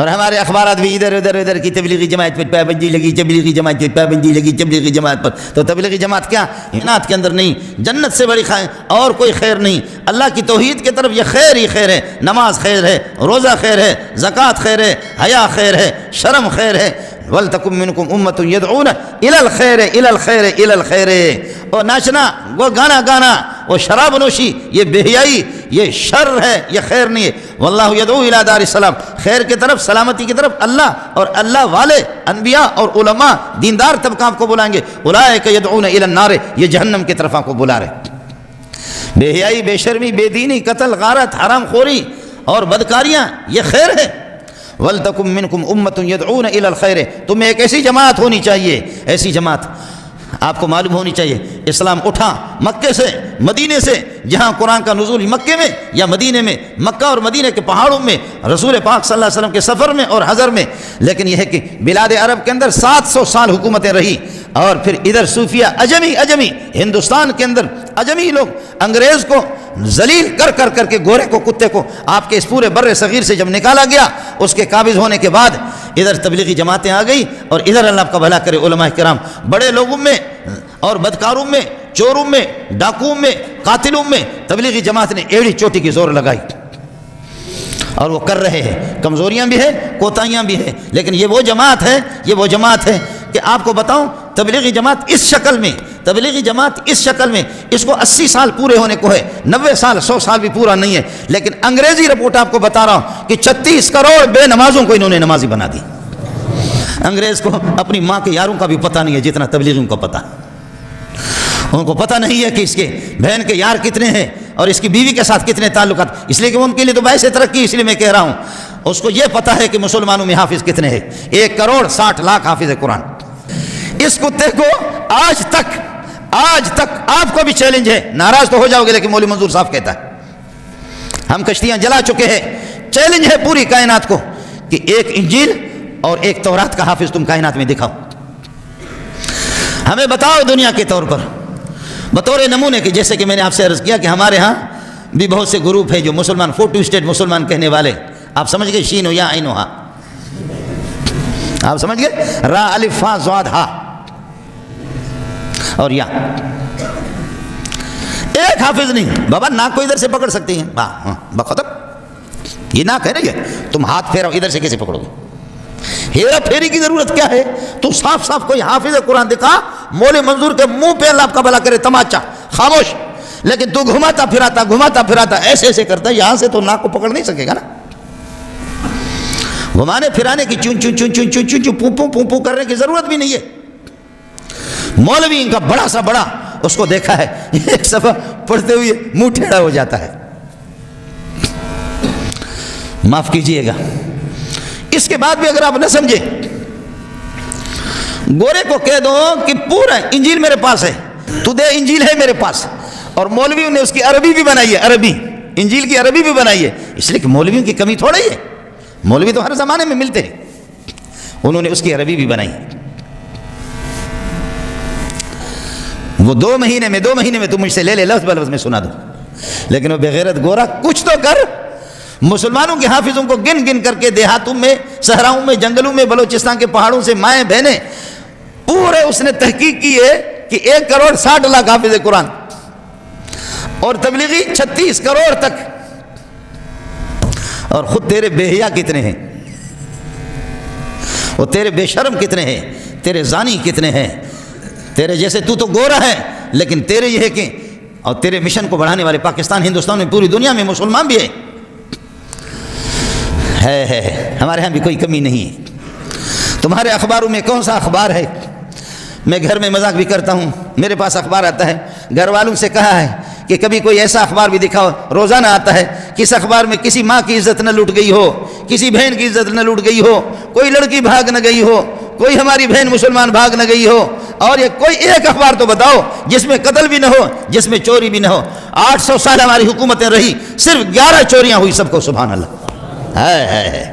اور ہمارے اخبارات بھی ادھر کی تبلیغی جماعت پر پابندی لگی، تبلیغی جماعت پر پابندی لگی، تبلیغی جماعت پر. تو تبلیغی جماعت کیا انات کے اندر نہیں، جنت سے بڑی اور کوئی خیر نہیں. اللہ کی توحید کی طرف یہ خیر ہی خیر ہے. نماز خیر ہے، روزہ خیر ہے، زکوٰۃ خیر ہے، حیا خیر ہے، شرم خیر ہے. وَلْتَكُن مِّنكُمْ أُمَّةٌ يَدْعُونَ إِلَى الْخَيْرِ إِلَى الْخَيْرِ إِلَى الْخَيْرِ. اور ناچنا، وہ گانا، وہ شراب نوشی، یہ بے حیائی، یہ شر ہے، یہ خیر نہیں ہے. واللہ یدعو الی دار السلام، خیر کی طرف، سلامتی کی طرف اللہ اور اللہ والے انبیاء اور علماء دیندار طبقہ آپ کو بلائیں گے. اولئک یدعون الی النار، یہ جہنم کی طرف آپ کو بلا رہے. بے حیائی، بے شرمی، بے دینی، قتل، غارت، حرام خوری اور بدکاریاں، یہ خیر ہے. وَلْتَكُن مِّنكُمْ أُمَّةٌ يَدْعُونَ إِلَى الْخَيْرِ. تمہیں ایک ایسی جماعت ہونی چاہیے، ایسی جماعت آپ کو معلوم ہونی چاہیے. اسلام اٹھا مکے سے، مدینے سے، جہاں قرآن کا نزول مکے میں یا مدینے میں، مکہ اور مدینے کے پہاڑوں میں، رسول پاک صلی اللہ علیہ وسلم کے سفر میں اور حضر میں. لیکن یہ ہے کہ بلاد عرب کے اندر 700 سال حکومتیں رہی. اور پھر ادھر صوفیہ اجمی ہندوستان کے اندر اجمی لوگ انگریز کو ذلیل کر کے، گورے کو، کتے کو آپ کے اس پورے بر صغیر سے جب نکالا گیا، اس کے قابض ہونے کے بعد ادھر تبلیغی جماعتیں آ گئی. اور ادھر اللہ آپ کا بھلا کرے علماء کرام بڑے لوگوں میں اور بدکاروں میں، چوروں میں، ڈاکوؤں میں، قاتلوں میں تبلیغی جماعت نے ایڑی چوٹی کی زور لگائی. اور وہ کر رہے ہیں، کمزوریاں بھی ہیں، کوتاہیاں بھی ہیں. لیکن یہ وہ جماعت ہے کہ آپ کو بتاؤں، تبلیغی جماعت اس شکل میں اس کو 80 سال پورے ہونے کو ہے، 90 سال 100 سال بھی پورا نہیں ہے. لیکن انگریزی رپورٹ آپ کو بتا رہا ہوں کہ 36 کروڑ بے نمازوں کو انہوں نے نمازی بنا دی. انگریز کو اپنی ماں کے یاروں کا بھی پتہ نہیں ہے جتنا تبلیغیوں کو پتہ. ان کو پتہ نہیں ہے کہ اس کے بہن کے یار کتنے ہیں اور اس کی بیوی کے ساتھ کتنے تعلقات. اس لیے کہ ان کے لیے تو باعث ترقی، اس لیے میں کہہ رہا ہوں. اس کو یہ پتہ ہے کہ مسلمانوں میں حافظ کتنے ہیں. 1 کروڑ 60 لاکھ حافظ قرآن. اس کتے کو آج تک آپ کو بھی چیلنج ہے. ناراض تو ہو جاؤ گے لیکن مولوی منظور صاحب کہتا ہے ہم کشتیاں جلا چکے ہیں. چیلنج ہے پوری کائنات کو کہ 1 انجیل اور 1 تورات کا حافظ تم کائنات میں دکھاؤ. ہمیں بتاؤ دنیا کے طور پر بطور نمونے کے. جیسے کہ میں نے آپ سے عرض کیا کہ ہمارے ہاں بھی بہت سے گروپ ہیں جو مسلمان، 42 اسٹیٹ مسلمان کہنے والے. آپ سمجھ گئے، شین و یا عین و ہا، آپ سمجھ گئے، را الف فا ضاد ہا اور یا. ایک حافظ نہیں بابا. ناک کو ادھر سے پکڑ سکتے ہیں، بختم یہ ناک ہے نا، یہ تم ہاتھ پھیراؤ، ادھر سے کیسے پکڑو گے؟ ہیرا پھیری کی ضرورت کیا ہے؟ تو صاف کوئی حافظ قرآن دکھا. مولوی منظور کے منہ پہ اللہ آپ کا بھلا کرے تماچا، خاموش. لیکن تو گھماتا پھراتا ایسے کرتا، یہاں سے تو ناک کو پکڑ نہیں سکے گا نا. گھمانے پھرانے کی چون پو کرنے کی ضرورت بھی نہیں ہے. مولوی ان کا بڑا سا بڑا، اس کو دیکھا ہے ایک صفحہ پڑھتے ہوئے منہ ٹیڑھا ہو جاتا ہے. معاف کیجئے گا. اس کے بعد بھی اگر آپ نہ سمجھے، گورے کو کہہ دو کہ پورا انجیل میرے پاس ہے، تو دے انجیل ہے میرے پاس. اور مولویوں نے اس کی عربی بھی بنائی ہے، عربی انجیل کی عربی بھی بنائی ہے. اس لیے کہ مولویوں کی کمی تھوڑی ہے، مولوی تو ہر زمانے میں ملتے ہیں. انہوں نے اس کی عربی بھی بنائی. وہ 2 مہینے میں تم مجھ سے لے لفظ بلفظ میں سنا دو. لیکن وہ بغیرت گورا کچھ تو کر. مسلمانوں کے حافظوں کو گن کر کے دیہاتوں میں، صحراؤں میں، جنگلوں میں، بلوچستان کے پہاڑوں سے مائیں بہنیں پورے اس نے تحقیق کی ہے کہ 1 کروڑ 60 لاکھ حافظ قرآن اور تبلیغی 36 کروڑ تک. اور خود تیرے بے حیا کتنے ہیں، اور تیرے بے شرم کتنے ہیں، تیرے زانی کتنے ہیں. تیرے جیسے تو گورا ہے، لیکن تیرے یہ ہے کہ اور تیرے مشن کو بڑھانے والے پاکستان، ہندوستان میں، پوری دنیا میں مسلمان بھی ہے. ہمارے ہاں بھی کوئی کمی نہیں ہے. تمہارے اخباروں میں کون سا اخبار ہے؟ میں گھر میں مذاق بھی کرتا ہوں، میرے پاس اخبار آتا ہے، گھر والوں سے کہا ہے کہ کبھی کوئی ایسا اخبار بھی دکھاؤ. روزانہ آتا ہے کس اخبار میں کسی ماں کی عزت نہ لوٹ گئی ہو، کسی بہن کی عزت نہ لوٹ گئی ہو، کوئی لڑکی بھاگ نہ گئی ہو، کوئی ہماری بہن مسلمان بھاگ نہ گئی ہو. اور یہ کوئی ایک اخبار تو بتاؤ جس میں قتل بھی نہ ہو، جس میں چوری بھی نہ ہو. 800 سال ہماری حکومتیں رہی، صرف 11 چوریاں ہوئی. سب کو سبحان اللہ. ہے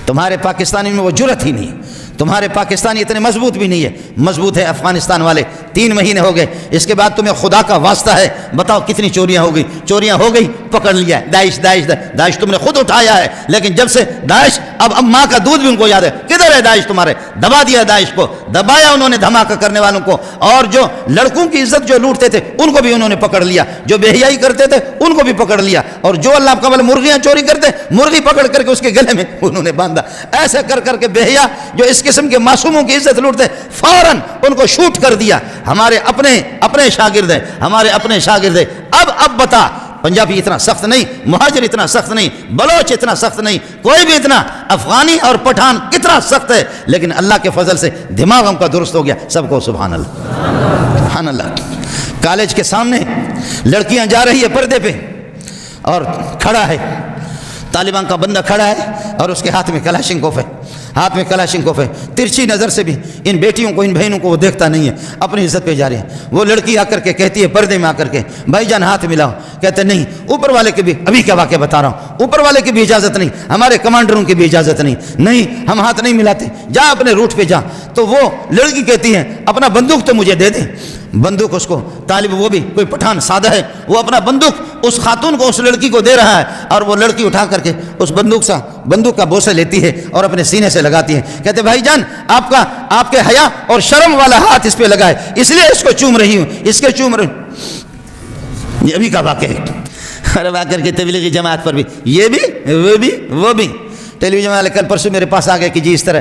تمہارے پاکستانی میں وہ جرت ہی نہیں. تمہارے پاکستانی اتنے مضبوط بھی نہیں ہے، مضبوط ہے افغانستان والے۔ 3 مہینے ہو گئے، اس کے بعد تمہیں خدا کا واسطہ ہے بتاؤ کتنی چوریاں ہو گئی؟ چوریاں ہو گئی، پکڑ لیا داعش داعش داعش تم نے خود اٹھایا ہے، لیکن جب سے داعش اب ماں کا دودھ بھی ان کو یاد ہے، کدھر ہے داعش تمہارے؟ دبا دیا داعش کو، دبایا انہوں نے دھماکہ کرنے والوں کو، اور جو لڑکوں کی عزت جو لوٹتے تھے ان کو بھی انہوں نے پکڑ لیا، جو بے حیائی کرتے تھے ان کو بھی پکڑ لیا، اور جو اللہ کا بل مرغیاں چوری کرتے مرغی پکڑ کر کے اس کے گلے میں انہوں نے باندھا۔ ایسے کر کر کے بے حیا جو اس قسم کے معصوموں کی عزت لوٹتے فوراً ان کو شوٹ کر دیا۔ ہمارے اپنے شاگرد ہیں، ہمارے اپنے شاگرد ہیں۔ اب بتا، پنجابی اتنا سخت نہیں، مہاجر اتنا سخت نہیں، بلوچ اتنا سخت نہیں، کوئی بھی اتنا، افغانی اور پٹھان کتنا سخت ہے، لیکن اللہ کے فضل سے دماغ ہم کا درست ہو گیا۔ سب کو سبحان اللہ سبحان اللہ۔ کالج کے سامنے لڑکیاں جا رہی ہے پردے پہ، اور کھڑا ہے طالبان کا بندہ کھڑا ہے، اور اس کے ہاتھ میں کلاشنکوف ہے، ہاتھ میں کلاشنکوف ہے۔ ترچھی نظر سے بھی ان بیٹیوں کو، ان بہنوں کو وہ دیکھتا نہیں ہے، اپنی عزت پہ جا رہی ہے۔ وہ لڑکی آ کر کے کہتی ہے پردے میں آ کر کے، بھائی جان ہاتھ ملاؤ، کہتے نہیں، اوپر والے کے بھی، ابھی کیا واقعہ بتا رہا ہوں، اوپر والے کی بھی اجازت نہیں، ہمارے کمانڈروں کی بھی اجازت نہیں، نہیں ہم ہاتھ نہیں ملاتے، جا اپنے روٹ پہ جا۔ تو وہ لڑکی کہتی ہے اپنا بندوق تو مجھے دے دے۔ بندوق اس کو طالب، وہ بھی کوئی پٹھان سادہ ہے، وہ اپنا بندوق اس خاتون کو، اس لڑکی کو دے رہا ہے، اور وہ لڑکی اٹھا کر کے اس بندوق کا بوسہ لیتی ہے اور اپنے سینے سے لگاتی ہے۔ کہتے بھائی جان آپ کے حیا اور شرم والا ہاتھ اس پہ لگا ہے، اس لیے اس کو چوم رہی ہوں، اس کے چوم رہی ہوں۔ یہ ابھی کا واقعہ ہے۔ اور آ کر کے تبلیغی جماعت پر بھی یہ بھی وہ بھی ٹیلی ویژن والے کل پرسوں میرے پاس آ گئے کہ جی اس طرح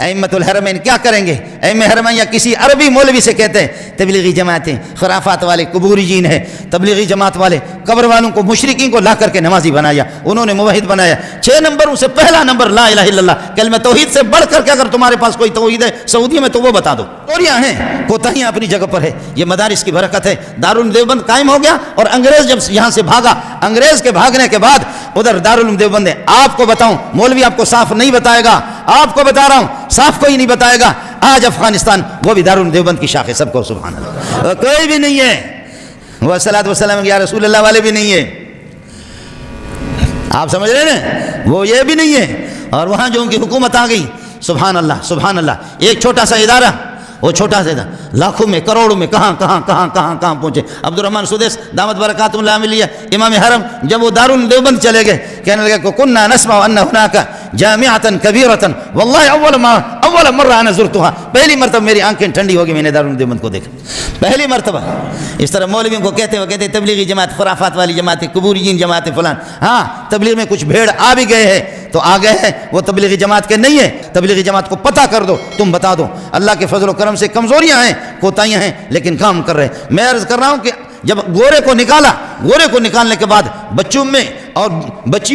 ائمۃ الحرمین کیا کریں گے؟ ائمہ حرمین یا کسی عربی مولوی سے کہتے ہیں تبلیغی جماعتیں خرافات والے قبوری جین ہیں، تبلیغی جماعت والے قبر والوں کو، مشرکین کو لا کر کے نمازی بنایا، انہوں نے موحد بنایا۔ 6 نمبروں سے پہلا نمبر لا الہ الا اللہ، کلمہ توحید سے بڑھ کر کے اگر تمہارے پاس کوئی توحید ہے سعودی میں تو وہ بتا دو۔ چوریاں ہیں، کوتاہیاں اپنی جگہ پر ہے، یہ مدارس کی برکت ہے۔ دارالعلوم دیوبند قائم ہو گیا، اور انگریز جب یہاں سے بھاگا، انگریز کے بھاگنے کے بعد ادھر دارالعلوم دیوبند ہے۔ آپ کو بتاؤں، مولوی آپ کو صاف نہیں بتائے گا، آپ کو بتا رہا ہوں صاف کوئی نہیں بتائے گا، آج افغانستان وہ بھی دارالعلوم دیوبند کی شاخ ہے۔ سب کو سبحان اللہ، کوئی بھی نہیں ہے، وہ صلاۃ وسلام یا رسول اللہ والے بھی نہیں ہے، آپ سمجھ رہے ہیں نا، وہ یہ بھی نہیں ہے۔ اور وہاں جو ان کی حکومت آ گئی، سبحان اللہ سبحان اللہ، ایک چھوٹا سا ادارہ، وہ چھوٹا سا ادارہ لاکھوں میں، کروڑوں میں کہاں پہنچے۔ عبدالرحمن سدیس دامت برکات اللہ علیہ امام حرم، جب وہ دارالعلوم دیوبند چلے گئے، کہنے لگے کہ کننا نسمع ان هناك جامعۃ کبیرۃ والله اول مرہ انا زرتها، پہلی مرتبہ میری آنکھیں ٹھنڈی ہو گئی، میں نے دارالعلوم دیوبند کو دیکھا پہلی مرتبہ۔ اس طرح مولویوں کو کہتے ہیں تبلیغی جماعت، خرافات والی جماعت، قبوری جین جماعت فلان، ہاں تبلیغ میں کچھ بھیڑ آ بھی گئے ہیں تو آ گئے ہیں، وہ تبلیغی جماعت کے نہیں ہے۔ تبلیغی جماعت کو پتہ کر دو، تم بتا دو، اللہ کے فضل و کرم سے کمزوریاں ہیں، کوتاہیاں ہیں، لیکن کام کر رہے ہیں۔ میں عرض کر رہا ہوں کہ جب گورے کو نکالنے کے بعد بچیوں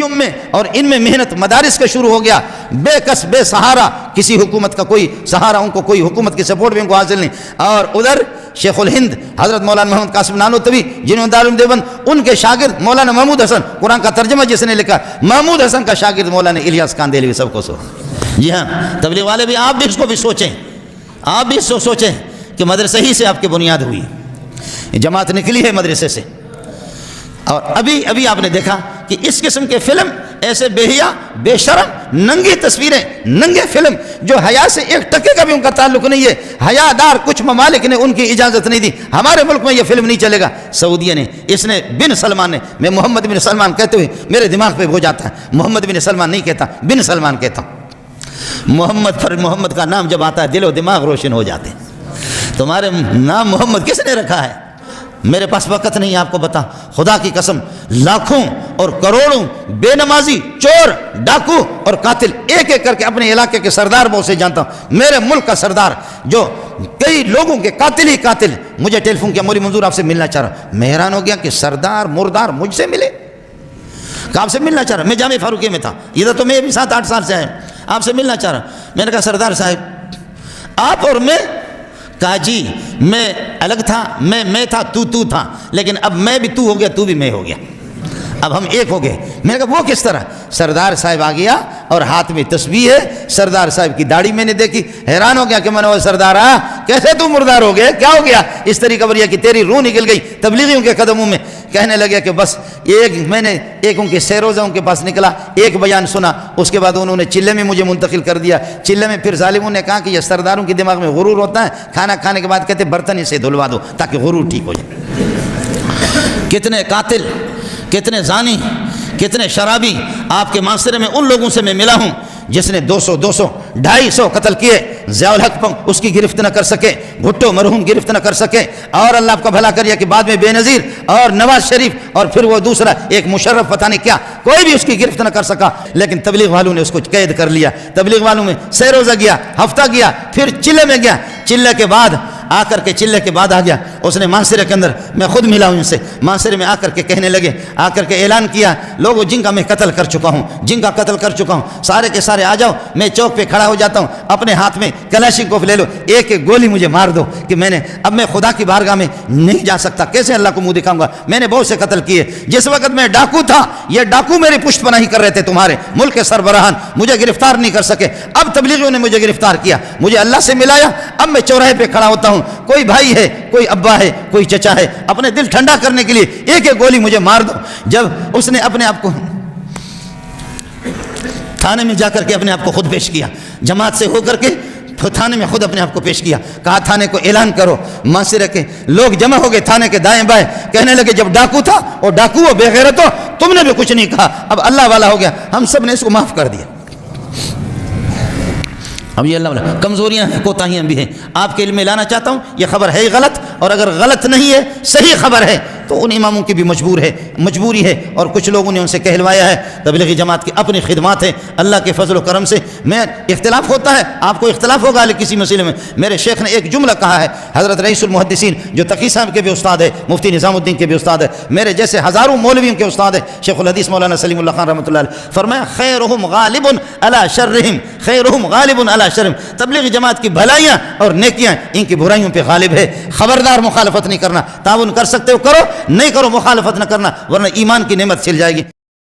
میں اور ان میں محنت مدارس کا شروع ہو گیا، بے کس بے سہارا، کسی حکومت کا کوئی سہارا ان کو، کوئی حکومت کی سپورٹ بھی ان کو حاصل نہیں۔ اور ادھر شیخ الہند حضرت مولانا محمد قاسم نانوتوی، جنہوں نے دارالعلوم دیوبند، ان کے شاگرد مولانا محمود حسن، قرآن کا ترجمہ جس نے لکھا، محمود حسن کا شاگرد مولانا الیاس کاندیلوی، سب کو سو۔ جی ہاں تبلیغ والے بھی، آپ بھی اس کو بھی سوچیں، آپ بھی سوچیں کہ مدرسے ہی سے آپ کی بنیاد ہوئی، جماعت نکلی ہے مدرسے سے۔ اور ابھی آپ نے دیکھا کہ اس قسم کے فلم، ایسے بے حیا بے شرم ننگی تصویریں، ننگے فلم جو حیا سے ایک ٹکے کا بھی ان کا تعلق نہیں ہے، حیا دار کچھ ممالک نے ان کی اجازت نہیں دی، ہمارے ملک میں یہ فلم نہیں چلے گا۔ سعودیہ نے، اس نے بن سلمان نے، میں محمد بن سلمان کہتے ہوئے میرے دماغ پہ ہو جاتا ہے، محمد بن سلمان نہیں کہتا، بن سلمان کہتا ہوں۔ محمد کا نام جب آتا ہے دل و دماغ روشن ہو جاتے ہیں۔ تمہارے نام محمد کس نے رکھا ہے؟ میرے پاس وقت نہیں آپ کو بتا، خدا کی قسم لاکھوں اور کروڑوں بے نمازی، چور، ڈاکو اور قاتل ایک ایک کر کے اپنے علاقے کے سردار بہت سے جانتا ہوں۔ میرے ملک کا سردار جو کئی لوگوں کے قاتل ہی قاتل، مجھے ٹیلی فون کیا، مولوی منظور آپ سے ملنا چاہ رہا ہوں۔ میں حیران ہو گیا کہ سردار مردار مجھ سے ملے، آپ سے ملنا چاہ رہا ہوں۔ میں جامع فاروقیہ میں تھا، ادھر تو میں بھی 7-8 سال سے آیا، آپ سے ملنا چاہ رہا ہوں۔ میں نے کہا سردار صاحب آپ اور میں، کہا جی میں الگ تھا، میں تھا، تو تھا، لیکن اب میں بھی تو ہو گیا، تو بھی میں ہو گیا، اب ہم ایک ہو گئے۔ میں نے کہا وہ کس طرح؟ سردار صاحب آ گیا اور ہاتھ میں تسبیح ہے، سردار صاحب کی داڑھی میں نے دیکھی، حیران ہو گیا کہ میں نے وہ سردار کیسے تو مردار ہو گیا، کیا ہو گیا؟ اس طریقہ پر یہ کہ تیری روح نکل گئی تبلیغیوں کے قدموں میں، کہنے لگے کہ بس میں نے ایک ان کے سیروزہ ان کے پاس نکلا، ایک بیان سنا، اس کے بعد انہوں نے چلے میں مجھے منتقل کر دیا۔ چلے میں پھر ظالموں نے کہا کہ یہ سرداروں کے دماغ میں غرور ہوتا ہے، کھانا کھانے کے بعد کہتے برتن اسے دھلوا دو تاکہ غرور ٹھیک ہو جائے۔ کتنے قاتل، کتنے زانی، کتنے شرابی آپ کے معاشرے میں ان لوگوں سے میں ملا ہوں جس نے 200 250 قتل کیے، ضیاء الحق اس کی گرفت نہ کر سکے، بھٹو مرحوم گرفت نہ کر سکے، اور اللہ آپ کا بھلا کریے کہ بعد میں بے نظیر اور نواز شریف اور پھر وہ دوسرا ایک مشرف پتہ نہیں کیا، کوئی بھی اس کی گرفت نہ کر سکا، لیکن تبلیغ والوں نے اس کو قید کر لیا۔ تبلیغ والوں میں سیروزہ گیا، ہفتہ گیا، پھر چلے میں گیا، چلے کے بعد آ کر کے چلے کے بعد آ گیا، اس نے مانسرے کے اندر، میں خود ملا ہوں ان سے، مانسرے میں آ کر کے کہنے لگے، آ کر کے اعلان کیا، لوگوں جن کا میں قتل کر چکا ہوں، جن کا قتل کر چکا ہوں، سارے کے سارے آ جاؤ، میں چوک پہ کھڑا ہو جاتا ہوں، اپنے ہاتھ میں کلاشنکوف لے لو، ایک ایک گولی مجھے مار دو کہ اب میں خدا کی بارگاہ میں نہیں جا سکتا، کیسے اللہ کو منہ دکھاؤں گا؟ میں نے بہت سے قتل کیے، جس وقت میں ڈاکو تھا یہ ڈاکو میری پشت پناہی کر رہے تھے، تمہارے ملک کے سربراہان مجھے گرفتار نہیں کر سکے، اب تبلیغیوں نے مجھے گرفتار کیا، مجھے اللہ سے ملایا، اب میں چوراہے پہ کھڑا ہوتا ہوں، کوئی بھائی ہے، کوئی ابا ہے، کوئی چچا ہے، اپنے دل ٹھنڈا کرنے کے لیے ایک ایک گولی مجھے مار دو۔ جب اس نے اپنے آپ کو تھانے میں جا کر کے اپنے آپ کو خود پیش کیا، جماعت سے ہو کر کے تھانے میں خود اپنے آپ کو پیش کیا، کہا تھانے کو اعلان کرو، معاشرے کے لوگ جمع ہو گئے تھانے کے دائیں بائیں، کہنے لگے جب ڈاکو تھا اور ڈاکو ہو بے غیرت ہو، تم نے بھی کچھ نہیں کہا، اب اللہ والا ہو گیا، ہم سب نے اس کو معاف کر دیا۔ اب یہ اللہ والا کمزوریاں ہیں، کوتاہیاں بھی ہیں، آپ کے علم میں لانا چاہتا ہوں، یہ خبر ہے غلط، اور اگر غلط نہیں ہے صحیح خبر ہے تو ان اماموں کی بھی مجبوری ہے، اور کچھ لوگوں نے ان سے کہلوایا ہے، تبلیغی جماعت کی اپنی خدمات ہیں، اللہ کے فضل و کرم سے میں اختلاف ہوتا ہے، آپ کو اختلاف ہوگا کسی مسئلے میں، میرے شیخ نے ایک جملہ کہا ہے، حضرت رئیس المحدثین جو تقی صاحب کے بھی استاد ہے، مفتی نظام الدین کے بھی استاد ہے، میرے جیسے ہزاروں مولویوں کے استاد ہیں، شیخ الحدیث مولانا سلیم اللہ خان رحمۃ اللہ علیہ، فرمایا خیرہم غالب علی شرہم، خیرہم غالب علی شرہم، تبلیغی جماعت کی بھلائیاں اور نیکیاں ان کی برائیوں پہ غالب ہے، خبردار مخالفت نہیں کرنا، تعاون کر سکتے ہو کرو، نہیں کرو مخالفت نہ کرنا، ورنہ ایمان کی نعمت چھل جائے گی۔